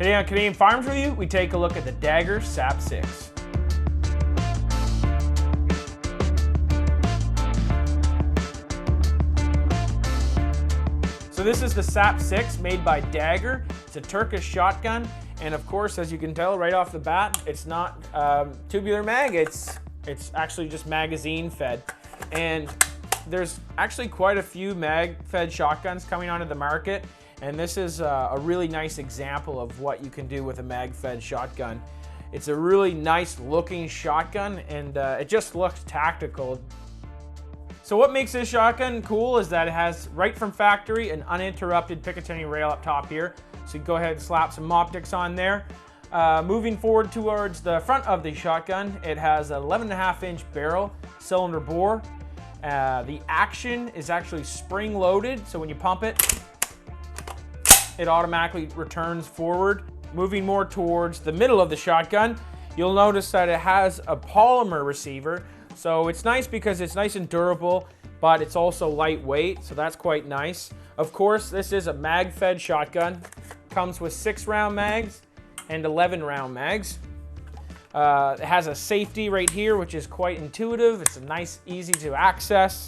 Today on Canadian Firearms Review, we take a look at the Dagger SAP6. So this is the SAP6 made by Dagger. It's a Turkish shotgun, and of course, as you can tell right off the bat, it's not tubular mag, it's actually just magazine fed. And there's actually quite a few mag fed shotguns coming onto the market, and this is a really nice example of what you can do with a mag fed shotgun. It's a really nice looking shotgun, and it just looks tactical. So what makes this shotgun cool is that it has, right from factory, an uninterrupted Picatinny rail up top here. So you can go ahead and slap some optics on there. Moving forward towards the front of the shotgun, it has an 11.5-inch barrel, cylinder bore. The action is actually spring loaded, so when you pump it, it automatically returns forward. Moving more towards the middle of the shotgun, you'll notice that it has a polymer receiver. So it's nice because it's nice and durable, but it's also lightweight, so that's quite nice. Of course, this is a mag-fed shotgun. Comes with 6-round mags and 11-round mags. It has a safety right here, which is quite intuitive. It's a nice, easy to access.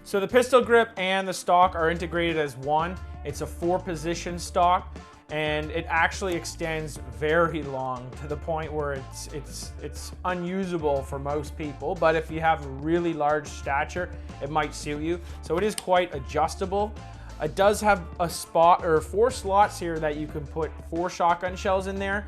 So the pistol grip and the stock are integrated as one. It's a 4-position stock, and it actually extends very long to the point where it's unusable for most people. But if you have a really large stature, it might suit you. So it is quite adjustable. It does have a spot or 4 slots here that you can put 4 shotgun shells in there.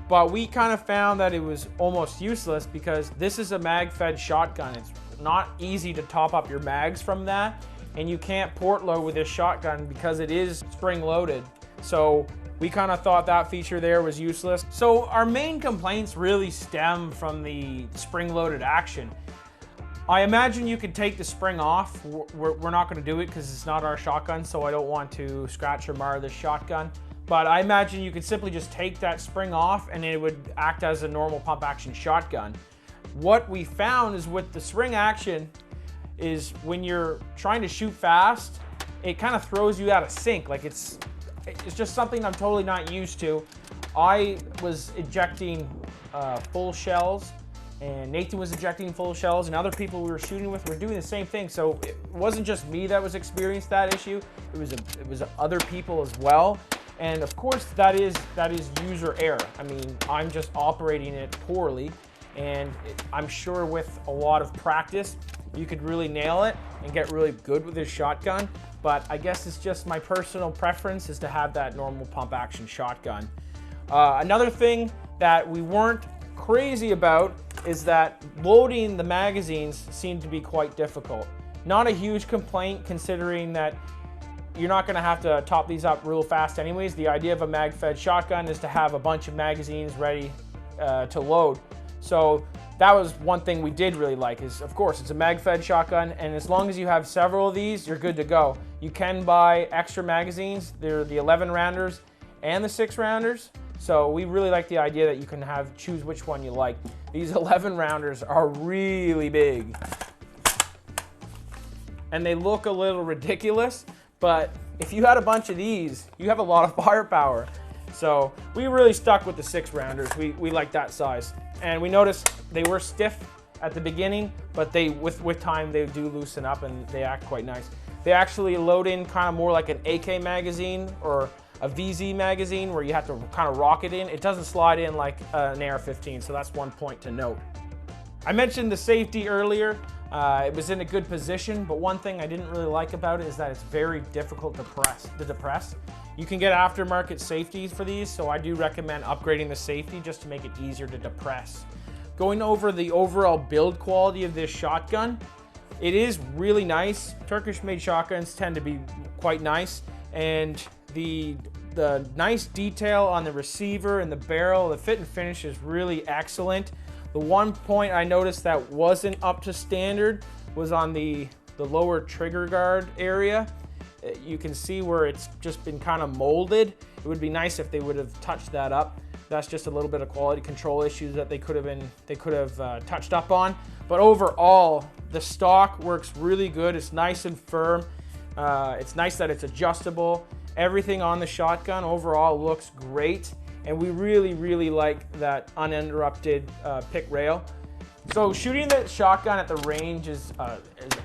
But we kind of found that it was almost useless because this is a mag-fed shotgun. It's not easy to top up your mags from that, and you can't port load with this shotgun because it is spring-loaded. So we kind of thought that feature there was useless. So our main complaints really stem from the spring-loaded action. I imagine you could take the spring off. We're not going to do it because it's not our shotgun, so I don't want to scratch or mar this shotgun. But I imagine you could simply just take that spring off and it would act as a normal pump action shotgun. What we found is with the spring action is when you're trying to shoot fast, it kind of throws you out of sync. Like it's just something I'm totally not used to. I was ejecting full shells, and Nathan was ejecting full shells, and other people we were shooting with were doing the same thing. So it wasn't just me that was experienced that issue. It was other people as well. And of course, that is user error. I mean, I'm just operating it poorly, and I'm sure with a lot of practice, you could really nail it and get really good with this shotgun. But I guess it's just my personal preference is to have that normal pump action shotgun. Another thing that we weren't crazy about is that loading the magazines seemed to be quite difficult. Not a huge complaint considering that you're not going to have to top these up real fast anyways. The idea of a mag-fed shotgun is to have a bunch of magazines ready to load. So that was one thing we did really like is, of course, it's a mag-fed shotgun, and as long as you have several of these, you're good to go. You can buy extra magazines. They're the 11-rounders and the 6-rounders. So we really like the idea that you can choose which one you like. These 11-rounders are really big. And they look a little ridiculous, but if you had a bunch of these, you have a lot of firepower. So we really stuck with the 6-rounders. We like that size. And we noticed they were stiff at the beginning, but with time they do loosen up and they act quite nice. They actually load in kind of more like an AK magazine or a VZ magazine where you have to kind of rock it in. It doesn't slide in like an AR-15, so that's one point to note. I mentioned the safety earlier. It was in a good position, but one thing I didn't really like about it is that it's very difficult to depress. You can get aftermarket safeties for these, so I do recommend upgrading the safety just to make it easier to depress. Going over the overall build quality of this shotgun, it is really nice. Turkish-made shotguns tend to be quite nice, and the nice detail on the receiver and the barrel, the fit and finish is really excellent. The one point I noticed that wasn't up to standard was on the lower trigger guard area. You can see where it's just been kind of molded. It would be nice if they would have touched that up. That's just a little bit of quality control issues that they could have touched up on. But overall, the stock works really good. It's nice and firm. It's nice that it's adjustable. Everything on the shotgun overall looks great, and we really like that uninterrupted pick rail. So shooting the shotgun at the range is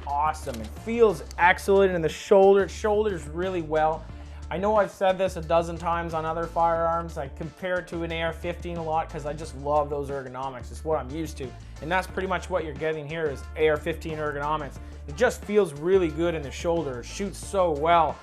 awesome. It feels excellent in the shoulder. It shoulders really well. I know I've said this a dozen times on other firearms. I compare it to an AR-15 a lot because I just love those ergonomics. It's what I'm used to. And that's pretty much what you're getting here is AR-15 ergonomics. It just feels really good in the shoulder. It shoots so well.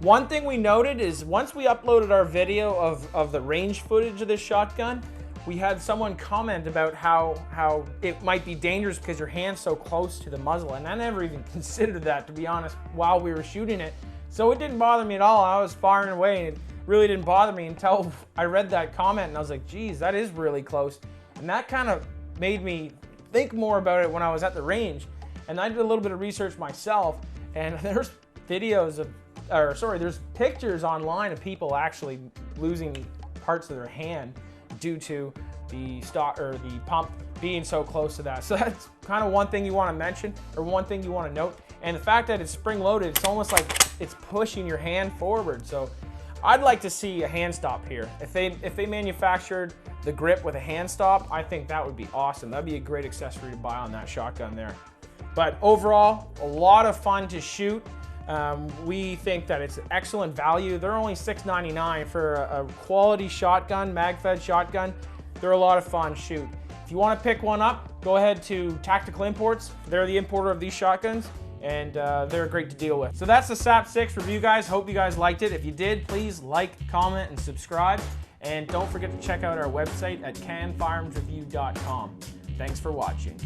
One thing we noted is once we uploaded our video of the range footage of this shotgun, we had someone comment about how it might be dangerous because your hand's so close to the muzzle, and I never even considered that, to be honest, while we were shooting it. So it didn't bother me at all. I was firing away, and it really didn't bother me until I read that comment, and I was like, geez, that is really close. And that kind of made me think more about it when I was at the range. And I did a little bit of research myself, and there's there's pictures online of people actually losing parts of their hand due to the stock or the pump being so close to that. So that's kind of one thing you want to mention, or one thing you want to note. And the fact that it's spring loaded, it's almost like it's pushing your hand forward. So I'd like to see a hand stop here. If they manufactured the grip with a hand stop, I think that would be awesome. That'd be a great accessory to buy on that shotgun there. But overall, a lot of fun to shoot. We think that it's excellent value. They're only $6.99 for a quality shotgun, mag-fed shotgun. They're a lot of fun. Shoot. If you want to pick one up, go ahead to Tactical Imports. They're the importer of these shotguns, and they're great to deal with. So that's the SAP-6 review, guys. Hope you guys liked it. If you did, please like, comment, and subscribe. And don't forget to check out our website at canfirearmsreview.com. Thanks for watching.